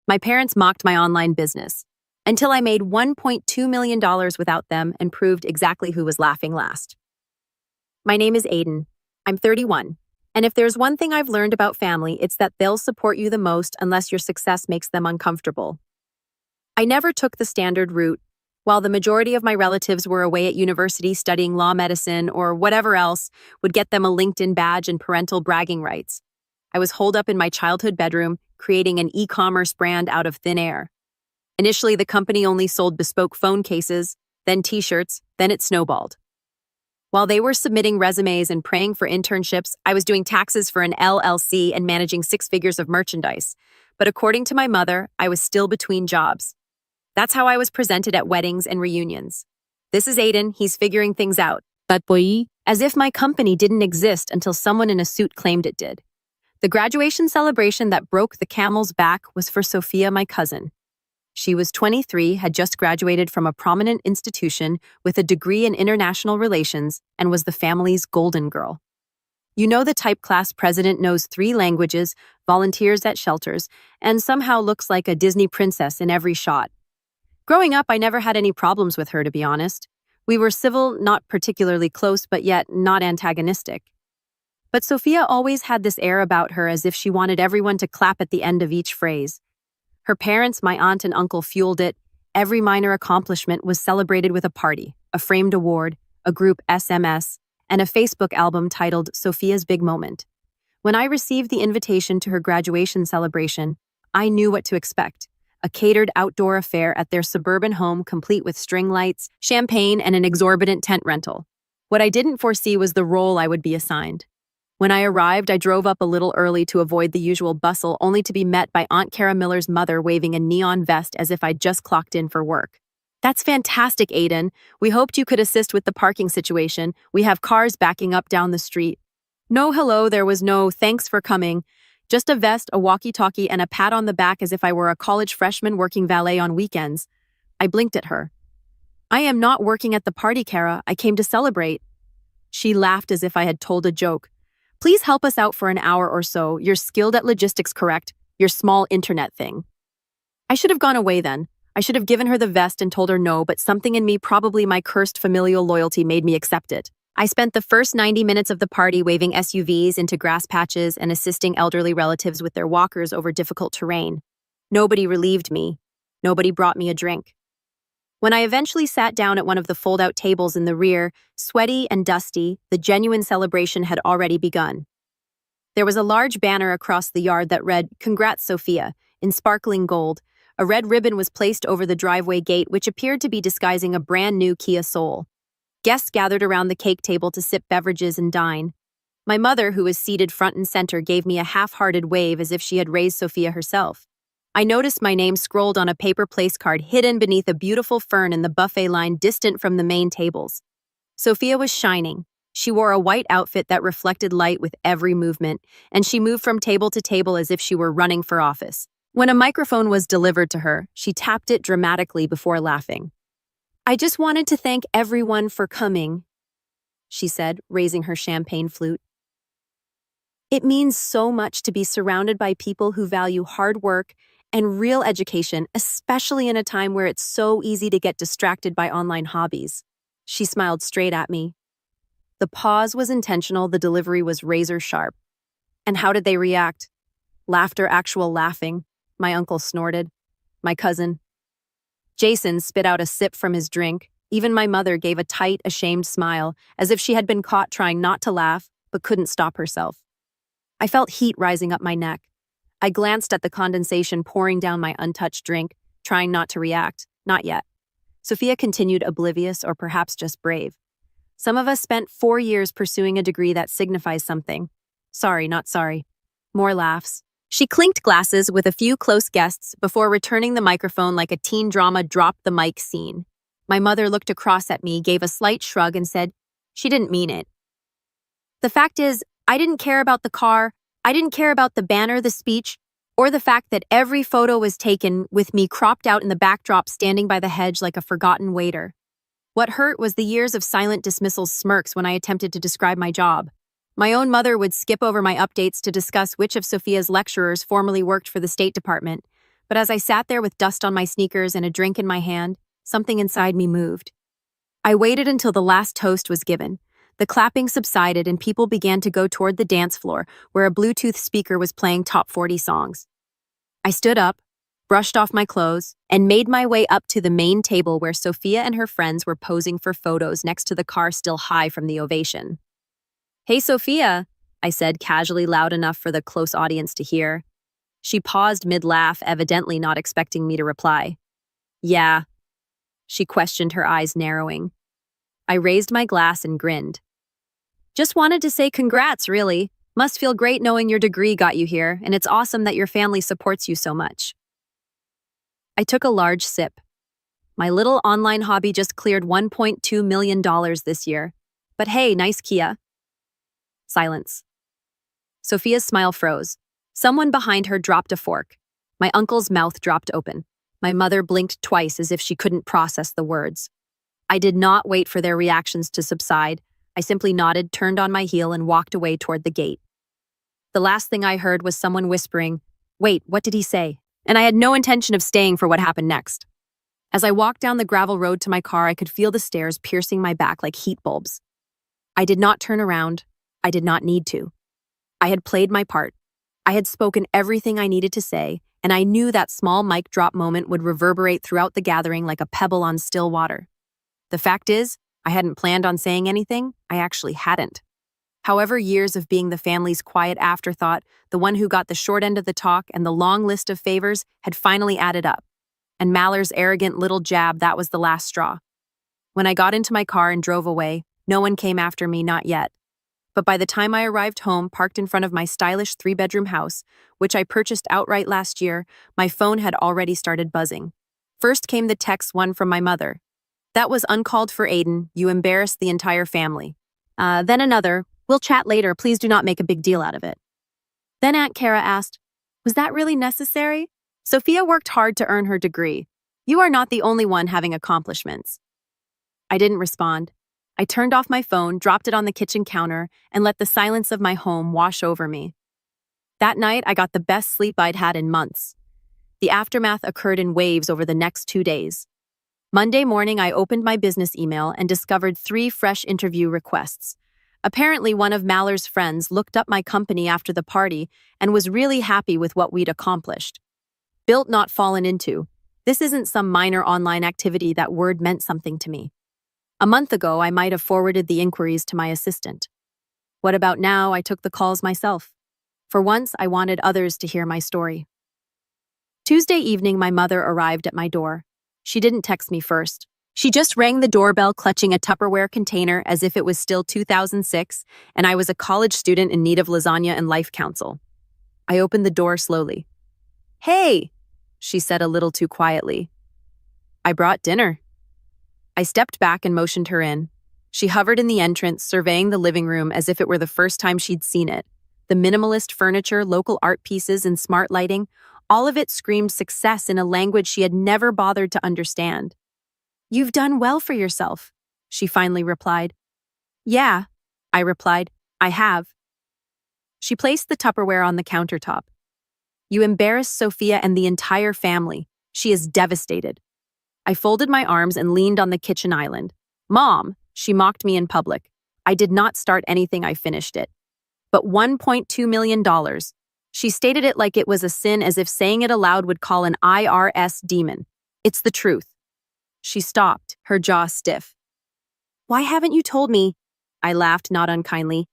My parents mocked my online business until I made $1.2 million without them and proved exactly who was laughing last. My name is Aiden. I'm 31. And if there's one thing I've learned about family, it's that they'll support you the most unless your success makes them uncomfortable. I never took the standard route. While the majority of my relatives were away at university studying law, medicine, or whatever else would get them a LinkedIn badge and parental bragging rights, I was holed up in my childhood bedroom, creating an e-commerce brand out of thin air. Initially, the company only sold bespoke phone cases, then t-shirts, then it snowballed. While they were submitting resumes and praying for internships, I was doing taxes for an LLC and managing 6 figures of merchandise. But according to my mother, I was still between jobs. That's how I was presented at weddings and reunions. This is Aiden, he's figuring things out. But boy, as if my company didn't exist until someone in a suit claimed it did. The graduation celebration that broke the camel's back was for Sophia, my cousin. She was 23, had just graduated from a prominent institution with a degree in international relations, and was the family's golden girl. You know, the type class president knows 3 languages, volunteers at shelters, and somehow looks like a Disney princess in every shot. Growing up, I never had any problems with her, to be honest. We were civil, not particularly close, but yet not antagonistic. But Sophia always had this air about her as if she wanted everyone to clap at the end of each phrase. Her parents, my aunt and uncle, fueled it. Every minor accomplishment was celebrated with a party, a framed award, a group SMS, and a Facebook album titled Sophia's Big Moment. When I received the invitation to her graduation celebration, I knew what to expect. A catered outdoor affair at their suburban home complete with string lights, champagne, and an exorbitant tent rental. What I didn't foresee was the role I would be assigned. When I arrived, I drove up a little early to avoid the usual bustle, only to be met by Aunt Cara Miller's mother waving a neon vest as if I'd just clocked in for work. "That's fantastic, Aiden. We hoped you could assist with the parking situation. We have cars backing up down the street." No hello, there was no thanks for coming. Just a vest, a walkie-talkie, and a pat on the back as if I were a college freshman working valet on weekends. I blinked at her. "I am not working at the party, Cara. I came to celebrate." She laughed as if I had told a joke. "Please help us out for an hour or so. You're skilled at logistics, correct? Your small internet thing." I should have gone away then. I should have given her the vest and told her no, but something in me, probably my cursed familial loyalty, made me accept it. I spent the first 90 minutes of the party waving SUVs into grass patches and assisting elderly relatives with their walkers over difficult terrain. Nobody relieved me. Nobody brought me a drink. When I eventually sat down at one of the fold-out tables in the rear, sweaty and dusty, the genuine celebration had already begun. There was a large banner across the yard that read, "Congrats, Sophia," in sparkling gold. A red ribbon was placed over the driveway gate, which appeared to be disguising a brand-new Kia Soul. Guests gathered around the cake table to sip beverages and dine. My mother, who was seated front and center, gave me a half-hearted wave as if she had raised Sophia herself. I noticed my name scrolled on a paper place card hidden beneath a beautiful fern in the buffet line distant from the main tables. Sophia was shining. She wore a white outfit that reflected light with every movement, and she moved from table to table as if she were running for office. When a microphone was delivered to her, she tapped it dramatically before laughing. "I just wanted to thank everyone for coming," she said, raising her champagne flute. "It means so much to be surrounded by people who value hard work and real education, especially in a time where it's so easy to get distracted by online hobbies." She smiled straight at me. The pause was intentional, the delivery was razor sharp. And how did they react? Laughter, actual laughing. My uncle snorted. My cousin. Jason spit out a sip from his drink. Even my mother gave a tight, ashamed smile, as if she had been caught trying not to laugh, but couldn't stop herself. I felt heat rising up my neck. I glanced at the condensation pouring down my untouched drink, trying not to react. Not yet. Sophia continued, oblivious or perhaps just brave. "Some of us spent 4 years pursuing a degree that signifies something. Sorry, not sorry." More laughs. She clinked glasses with a few close guests before returning the microphone like a teen drama drop the mic scene. My mother looked across at me, gave a slight shrug, and said, "She didn't mean it." The fact is, I didn't care about the car, I didn't care about the banner, the speech, or the fact that every photo was taken with me cropped out in the backdrop standing by the hedge like a forgotten waiter. What hurt was the years of silent dismissal smirks when I attempted to describe my job. My own mother would skip over my updates to discuss which of Sophia's lecturers formerly worked for the State Department. But as I sat there with dust on my sneakers and a drink in my hand, something inside me moved. I waited until the last toast was given. The clapping subsided and people began to go toward the dance floor where a Bluetooth speaker was playing top 40 songs. I stood up, brushed off my clothes, and made my way up to the main table where Sophia and her friends were posing for photos next to the car still high from the ovation. "Hey, Sophia," I said casually loud enough for the close audience to hear. She paused mid-laugh, evidently not expecting me to reply. "Yeah," she questioned, her eyes narrowing. I raised my glass and grinned. "Just wanted to say congrats, really. Must feel great knowing your degree got you here, and it's awesome that your family supports you so much." I took a large sip. My little online hobby just cleared $1.2 million this year. But hey, nice Kia. Silence. Sophia's smile froze. Someone behind her dropped a fork. My uncle's mouth dropped open. My mother blinked twice as if she couldn't process the words. I did not wait for their reactions to subside. I simply nodded, turned on my heel, and walked away toward the gate. The last thing I heard was someone whispering, "Wait, what did he say?" And I had no intention of staying for what happened next. As I walked down the gravel road to my car, I could feel the stairs piercing my back like heat bulbs. I did not turn around. I did not need to. I had played my part. I had spoken everything I needed to say, and I knew that small mic drop moment would reverberate throughout the gathering like a pebble on still water. The fact is, I hadn't planned on saying anything. I actually hadn't. However, years of being the family's quiet afterthought, the one who got the short end of the talk, and the long list of favors had finally added up. And Maller's arrogant little jab, that was the last straw. When I got into my car and drove away, no one came after me, not yet. But by the time I arrived home, parked in front of my stylish 3-bedroom house, which I purchased outright last year, my phone had already started buzzing. First came the text, one from my mother. "That was uncalled for, Aiden. You embarrassed the entire family." Then another, "We'll chat later. Please do not make a big deal out of it." Then Aunt Kara asked, "Was that really necessary? Sophia worked hard to earn her degree. You are not the only one having accomplishments." I didn't respond. I turned off my phone, dropped it on the kitchen counter, and let the silence of my home wash over me. That night, I got the best sleep I'd had in months. The aftermath occurred in waves over the next 2 days. Monday morning, I opened my business email and discovered 3 fresh interview requests. Apparently, one of Maller's friends looked up my company after the party and was really happy with what we'd accomplished. Built, not fallen into. This isn't some minor online activity. That word meant something to me. A month ago, I might have forwarded the inquiries to my assistant. What about now? I took the calls myself. For once, I wanted others to hear my story. Tuesday evening, my mother arrived at my door. She didn't text me first. She just rang the doorbell, clutching a Tupperware container as if it was still 2006, and I was a college student in need of lasagna and life counsel. I opened the door slowly. "Hey," she said a little too quietly. "I brought dinner." I stepped back and motioned her in. She hovered in the entrance, surveying the living room as if it were the first time she'd seen it. The minimalist furniture, local art pieces, and smart lighting, all of it screamed success in a language she had never bothered to understand. "You've done well for yourself," she finally replied. "Yeah," I replied, "I have." She placed the Tupperware on the countertop. "You embarrassed Sophia and the entire family. She is devastated." I folded my arms and leaned on the kitchen island. "Mom," she mocked me in public. I did not start anything, I finished it. "But $1.2 million. She stated it like it was a sin, as if saying it aloud would call an IRS demon. "It's the truth." She stopped, her jaw stiff. "Why haven't you told me?" I laughed, not unkindly.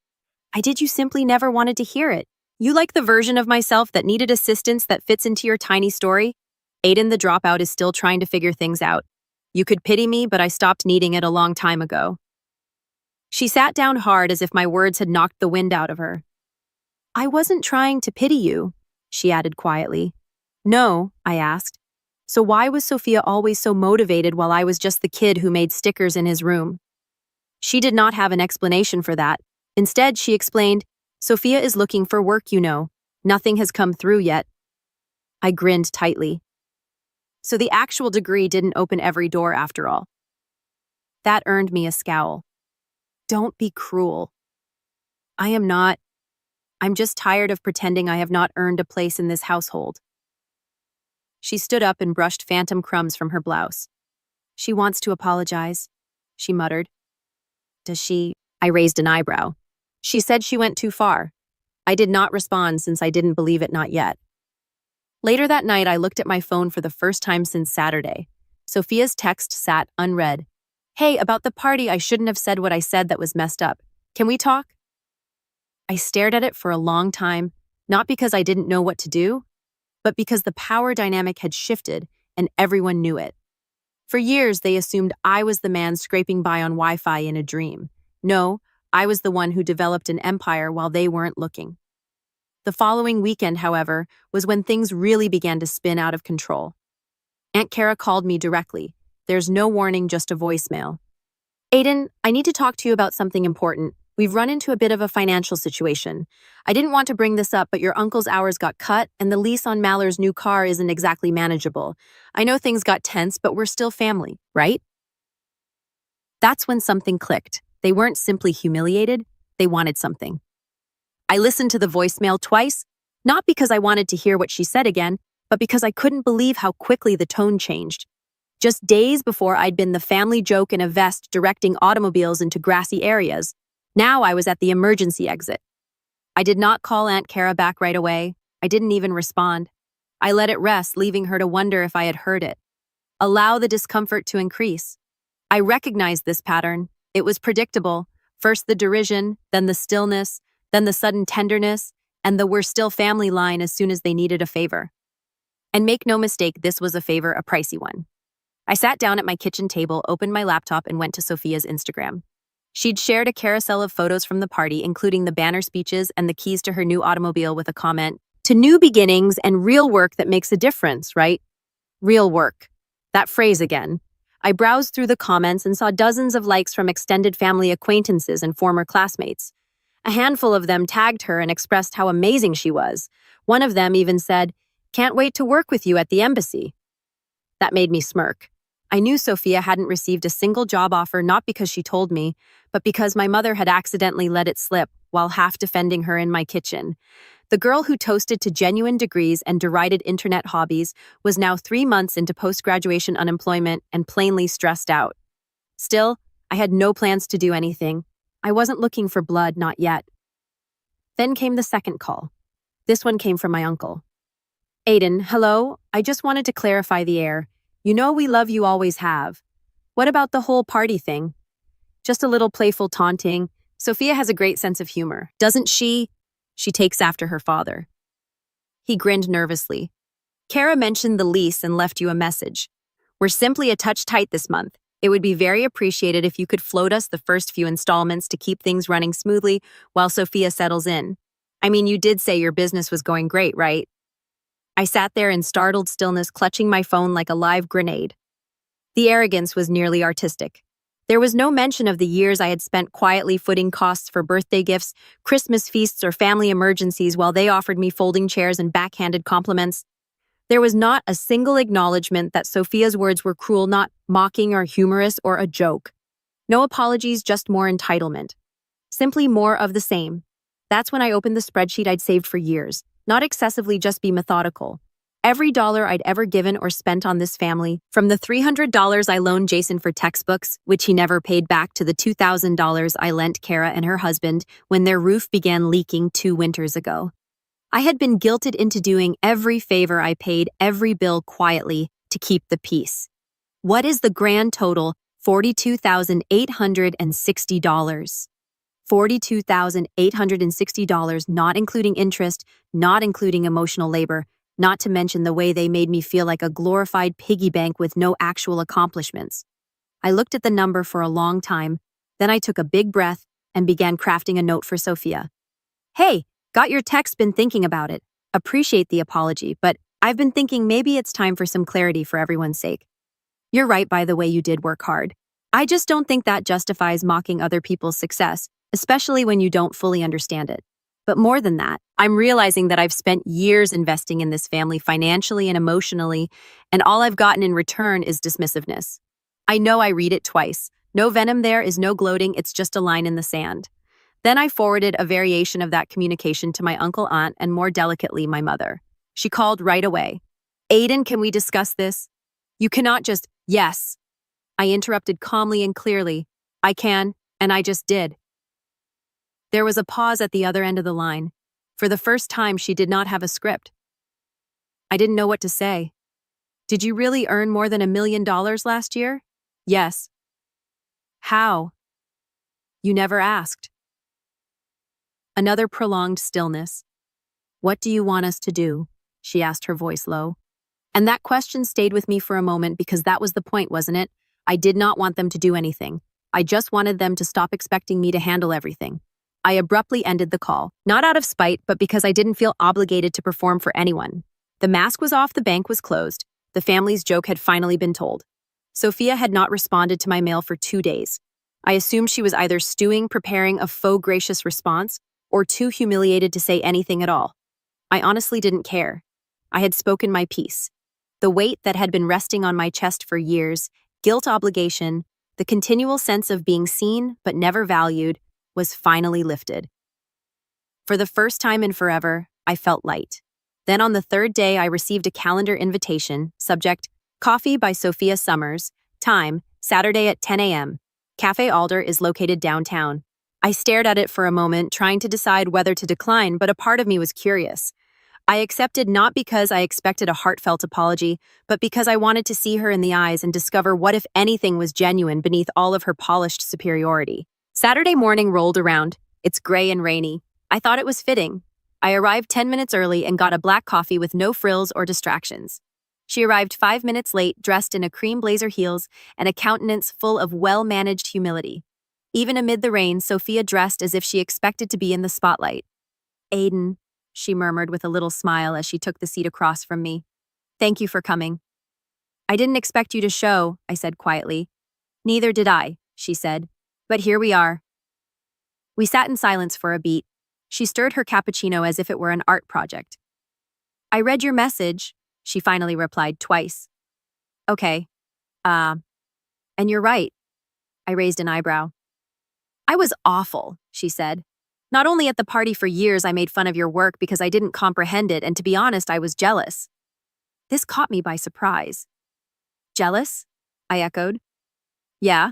"I did. You simply never wanted to hear it. You like the version of myself that needed assistance that fits into your tiny story. Aiden the dropout is still trying to figure things out. You could pity me, but I stopped needing it a long time ago." She sat down hard as if my words had knocked the wind out of her. "I wasn't trying to pity you," she added quietly. "No," I asked. "So why was Sophia always so motivated while I was just the kid who made stickers in his room?" She did not have an explanation for that. Instead, she explained, "Sophia is looking for work, you know. Nothing has come through yet." I grinned tightly. So the actual degree didn't open every door after all. That earned me a scowl. "Don't be cruel." "I am not. I'm just tired of pretending I have not earned a place in this household." She stood up and brushed phantom crumbs from her blouse. She wants to apologize, she muttered. Does she? I raised an eyebrow. She said she went too far. I did not respond since I didn't believe it not yet. Later that night, I looked at my phone for the first time since Saturday. Sophia's text sat unread. Hey, about the party, I shouldn't have said what I said that was messed up. Can we talk? I stared at it for a long time, not because I didn't know what to do, but because the power dynamic had shifted and everyone knew it. For years, they assumed I was the man scraping by on Wi-Fi in a dream. No, I was the one who developed an empire while they weren't looking. The following weekend, however, was when things really began to spin out of control. Aunt Kara called me directly. There's no warning, just a voicemail. Aiden, I need to talk to you about something important. We've run into a bit of a financial situation. I didn't want to bring this up, but your uncle's hours got cut, and the lease on Mallory's new car isn't exactly manageable. I know things got tense, but we're still family, right? That's when something clicked. They weren't simply humiliated, they wanted something. I listened to the voicemail twice, not because I wanted to hear what she said again, but because I couldn't believe how quickly the tone changed. Just days before I'd been the family joke in a vest directing automobiles into grassy areas, now I was at the emergency exit. I did not call Aunt Kara back right away. I didn't even respond. I let it rest, leaving her to wonder if I had heard it. Allow the discomfort to increase. I recognized this pattern. It was predictable. First the derision, then the stillness, then the sudden tenderness, and the "we're still family" line as soon as they needed a favor. And make no mistake, this was a favor, a pricey one. I sat down at my kitchen table, opened my laptop, and went to Sophia's Instagram. She'd shared a carousel of photos from the party, including the banner speeches and the keys to her new automobile with a comment, "To new beginnings and real work that makes a difference, right?" Real work. That phrase again. I browsed through the comments and saw dozens of likes from extended family acquaintances and former classmates. A handful of them tagged her and expressed how amazing she was. One of them even said, "Can't wait to work with you at the embassy." That made me smirk. I knew Sophia hadn't received a single job offer, not because she told me, but because my mother had accidentally let it slip while half defending her in my kitchen. The girl who toasted to genuine degrees and derided internet hobbies was now 3 months into post-graduation unemployment and plainly stressed out. Still, I had no plans to do anything. I wasn't looking for blood, not yet. Then came the second call. This one came from my uncle. Aiden, hello? I just wanted to clarify the air. You know we love you, always have. What about the whole party thing? Just a little playful taunting. Sophia has a great sense of humor, doesn't she? She takes after her father. He grinned nervously. Kara mentioned the lease and left you a message. We're simply a touch tight this month. It would be very appreciated if you could float us the first few installments to keep things running smoothly while Sophia settles in. I mean, you did say your business was going great, right? I sat there in startled stillness, clutching my phone like a live grenade. The arrogance was nearly artistic. There was no mention of the years I had spent quietly footing costs for birthday gifts, Christmas feasts, or family emergencies while they offered me folding chairs and backhanded compliments. There was not a single acknowledgement that Sophia's words were cruel, not mocking or humorous or a joke. No apologies, just more entitlement. Simply more of the same. That's when I opened the spreadsheet I'd saved for years. Not excessively, just be methodical. Every dollar I'd ever given or spent on this family, from the $300 I loaned Jason for textbooks, which he never paid back, to the $2,000 I lent Kara and her husband when their roof began leaking 2 winters ago. I had been guilted into doing every favor I paid, every bill quietly, to keep the peace. What is the grand total? $42,860. $42,860, not including interest, not including emotional labor, not to mention the way they made me feel like a glorified piggy bank with no actual accomplishments. I looked at the number for a long time, then I took a big breath and began crafting a note for Sophia. Hey, got your text, been thinking about it. Appreciate the apology, but I've been thinking maybe it's time for some clarity for everyone's sake. You're right, by the way, you did work hard. I just don't think that justifies mocking other people's success, especially when you don't fully understand it. But more than that, I'm realizing that I've spent years investing in this family financially and emotionally, and all I've gotten in return is dismissiveness. I know I read it twice. No venom there, is no gloating, it's just a line in the sand. Then I forwarded a variation of that communication to my uncle, aunt, and more delicately, my mother. She called right away. Aiden, can we discuss this? You cannot just, yes. I interrupted calmly and clearly. I can, and I just did. There was a pause at the other end of the line. For the first time, she did not have a script. I didn't know what to say. Did you really earn more than $1 million last year? Yes. How? You never asked. Another prolonged stillness. What do you want us to do? She asked, her voice low. And that question stayed with me for a moment because that was the point, wasn't it? I did not want them to do anything. I just wanted them to stop expecting me to handle everything. I abruptly ended the call, not out of spite, but because I didn't feel obligated to perform for anyone. The mask was off, the bank was closed. The family's joke had finally been told. Sophia had not responded to my mail for 2 days. I assumed she was either stewing, preparing a faux gracious response, or too humiliated to say anything at all. I honestly didn't care. I had spoken my piece. The weight that had been resting on my chest for years, guilt, obligation, the continual sense of being seen but never valued, was finally lifted. For the first time in forever, I felt light. Then on the third day, I received a calendar invitation, subject, Coffee by Sophia Summers, time, Saturday at 10 a.m. Cafe Alder is located downtown. I stared at it for a moment, trying to decide whether to decline, but a part of me was curious. I accepted not because I expected a heartfelt apology, but because I wanted to see her in the eyes and discover what, if anything, was genuine beneath all of her polished superiority. Saturday morning rolled around. It's gray and rainy. I thought it was fitting. I arrived 10 minutes early and got a black coffee with no frills or distractions. She arrived 5 minutes late, dressed in a cream blazer heels and a countenance full of well-managed humility. Even amid the rain, Sophia dressed as if she expected to be in the spotlight. Aiden, she murmured with a little smile as she took the seat across from me. Thank you for coming. I didn't expect you to show, I said quietly. Neither did I, she said. But here we are. We sat in silence for a beat. She stirred her cappuccino as if it were an art project. I read your message, she finally replied twice. Okay. And you're right. I raised an eyebrow. I was awful, she said. Not only at the party for years I made fun of your work because I didn't comprehend it, and to be honest, I was jealous. This caught me by surprise. Jealous? I echoed. Yeah,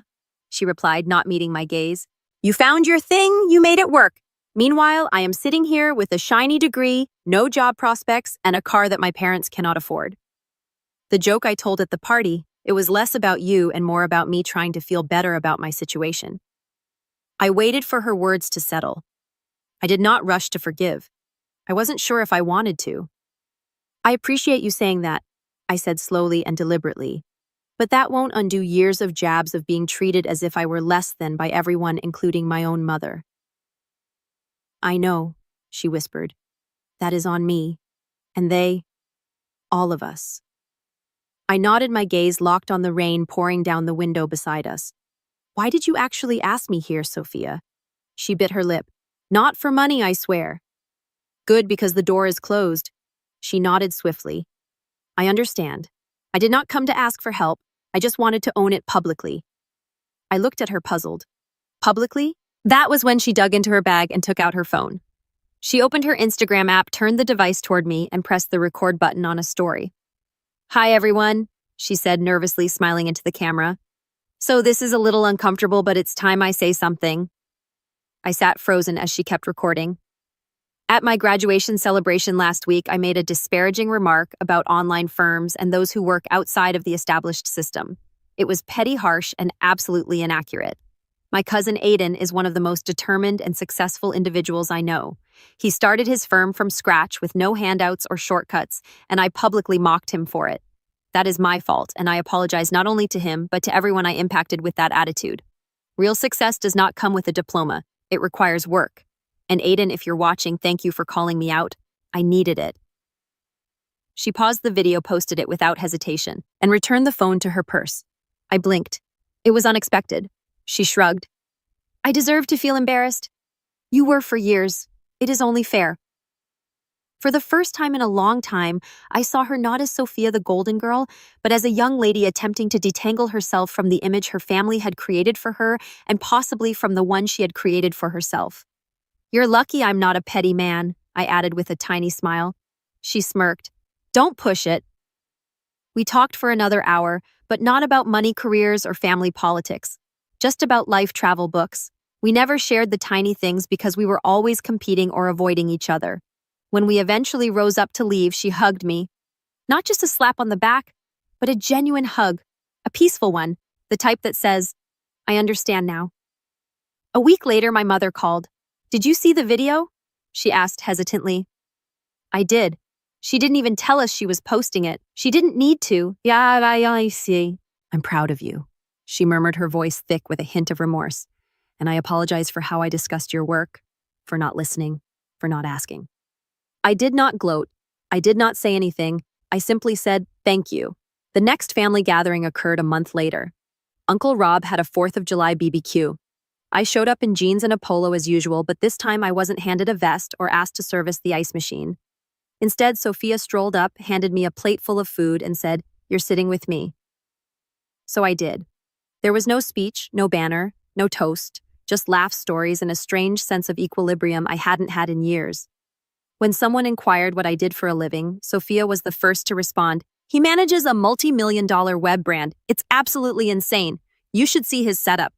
she replied, not meeting my gaze. You found your thing, you made it work. Meanwhile, I am sitting here with a shiny degree, no job prospects, and a car that my parents cannot afford. The joke I told at the party, it was less about you and more about me trying to feel better about my situation. I waited for her words to settle. I did not rush to forgive. I wasn't sure if I wanted to. I appreciate you saying that, I said slowly and deliberately. But that won't undo years of jabs of being treated as if I were less than by everyone, including my own mother. I know, she whispered. That is on me. And they, all of us. I nodded, my gaze locked on the rain pouring down the window beside us. Why did you actually ask me here, Sophia? She bit her lip. Not for money, I swear. Good, because the door is closed. She nodded swiftly. I understand. I did not come to ask for help. I just wanted to own it publicly. I looked at her puzzled. Publicly? That was when she dug into her bag and took out her phone. She opened her Instagram app, turned the device toward me, and pressed the record button on a story. Hi, everyone, she said, nervously smiling into the camera. So this is a little uncomfortable, but it's time I say something. I sat frozen as she kept recording. At my graduation celebration last week, I made a disparaging remark about online firms and those who work outside of the established system. It was petty, harsh, and absolutely inaccurate. My cousin Aiden is one of the most determined and successful individuals I know. He started his firm from scratch with no handouts or shortcuts, and I publicly mocked him for it. That is my fault, and I apologize not only to him, but to everyone I impacted with that attitude. Real success does not come with a diploma. It requires work. And Aiden, if you're watching, thank you for calling me out. I needed it. She paused the video, posted it without hesitation, and returned the phone to her purse. I blinked. It was unexpected. She shrugged. I deserve to feel embarrassed. You were for years. It is only fair. For the first time in a long time, I saw her not as Sophia the Golden Girl, but as a young lady attempting to detangle herself from the image her family had created for her and possibly from the one she had created for herself. You're lucky I'm not a petty man, I added with a tiny smile. She smirked. Don't push it. We talked for another hour, but not about money, careers, or family politics. Just about life travel books. We never shared the tiny things because we were always competing or avoiding each other. When we eventually rose up to leave, she hugged me. Not just a slap on the back, but a genuine hug. A peaceful one, the type that says, "I understand now." A week later, my mother called. "Did you see the video?" she asked hesitantly. I did. She didn't even tell us she was posting it. She didn't need to. Yeah, I see. "I'm proud of you," she murmured, her voice thick with a hint of remorse. "And I apologize for how I discussed your work, for not listening, for not asking." I did not gloat. I did not say anything. I simply said, "Thank you." The next family gathering occurred a month later. Uncle Rob had a 4th of July BBQ. I showed up in jeans and a polo as usual, but this time I wasn't handed a vest or asked to service the ice machine. Instead, Sophia strolled up, handed me a plate full of food, and said, "You're sitting with me." So I did. There was no speech, no banner, no toast, just laugh stories and a strange sense of equilibrium I hadn't had in years. When someone inquired what I did for a living, Sophia was the first to respond, "He manages a multi-million-dollar web brand. It's absolutely insane. You should see his setup."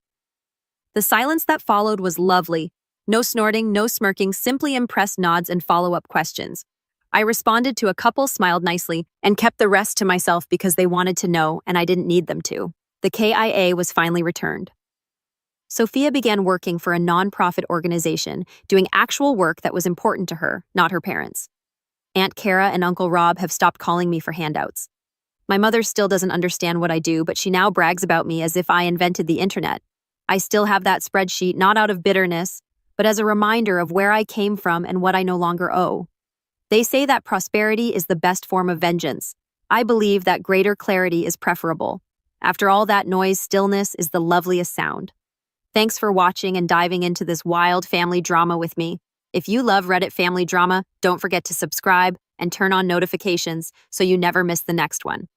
The silence that followed was lovely. No snorting, no smirking, simply impressed nods and follow-up questions. I responded to a couple, smiled nicely, and kept the rest to myself because they wanted to know and I didn't need them to. The KIA was finally returned. Sophia began working for a nonprofit organization, doing actual work that was important to her, not her parents. Aunt Kara and Uncle Rob have stopped calling me for handouts. My mother still doesn't understand what I do, but she now brags about me as if I invented the internet. I still have that spreadsheet, not out of bitterness, but as a reminder of where I came from and what I no longer owe. They say that prosperity is the best form of vengeance. I believe that greater clarity is preferable. After all that noise, stillness is the loveliest sound. Thanks for watching and diving into this wild family drama with me. If you love Reddit family drama, don't forget to subscribe and turn on notifications so you never miss the next one.